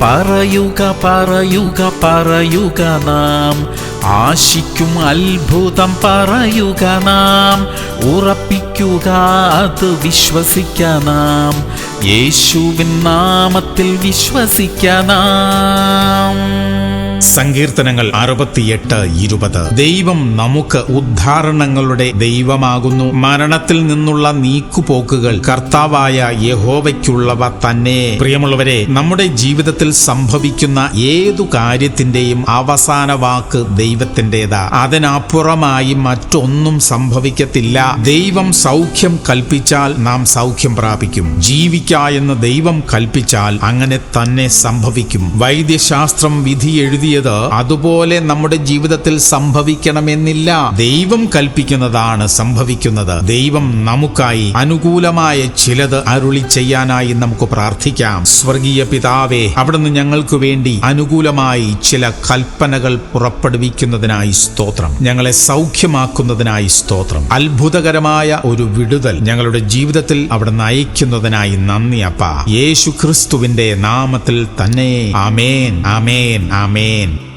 പറയുക പറയുക പറയുക നാം, ആശിക്കും അത്ഭുതം പറയുക നാം, ഉറപ്പിക്കുക അത് വിശ്വസിക്ക നാം, യേശുവിൻ നാമത്തിൽ വിശ്വസിക്ക നാം. സങ്കീർത്തനങ്ങൾ 68:20. ദൈവം നമുക്ക് ഉദ്ധാരണങ്ങളുടെ ദൈവമാകുന്നു. മരണത്തിൽ നിന്നുള്ള നീക്കുപോക്കുകൾ കർത്താവായ യഹോവയ്ക്കുള്ളവ തന്നെ. പ്രിയമുള്ളവരെ, നമ്മുടെ ജീവിതത്തിൽ സംഭവിക്കുന്ന ഏതു കാര്യത്തിന്റെയും അവസാന വാക്ക് ദൈവത്തിൻ്റെതാ. അതിനപ്പുറമായി മറ്റൊന്നും സംഭവിക്കത്തില്ല. ദൈവം സൗഖ്യം കൽപ്പിച്ചാൽ നാം സൗഖ്യം പ്രാപിക്കും. ജീവിക്ക എന്ന് ദൈവം കൽപ്പിച്ചാൽ അങ്ങനെ തന്നെ സംഭവിക്കും. വൈദ്യശാസ്ത്രം വിധി എഴുതിയത് അതുപോലെ നമ്മുടെ ജീവിതത്തിൽ സംഭവിക്കണമെന്നില്ല. ദൈവം കൽപ്പിക്കുന്നതാണ് സംഭവിക്കുന്നത്. ദൈവം നമുക്കായി അനുകൂലമായ ചിലത് അരുളി ചെയ്യാനായി നമുക്ക് പ്രാർത്ഥിക്കാം. സ്വർഗീയ പിതാവേ, അവിടുന്ന് ഞങ്ങൾക്ക് വേണ്ടി അനുകൂലമായി ചില കൽപ്പനകൾ പുറപ്പെടുവിക്കുന്നതിനായി സ്തോത്രം. ഞങ്ങളെ സൗഖ്യമാക്കുന്നതിനായി സ്തോത്രം. അത്ഭുതകരമായ ഒരു വിടുതൽ ഞങ്ങളുടെ ജീവിതത്തിൽ അവിടുന്ന് അയക്കുന്നതിനായി നന്ദി അപ്പാ. യേശു ക്രിസ്തുവിന്റെ നാമത്തിൽ തന്നെ. ആമേൻ, ആമേൻ, ആമേൻ.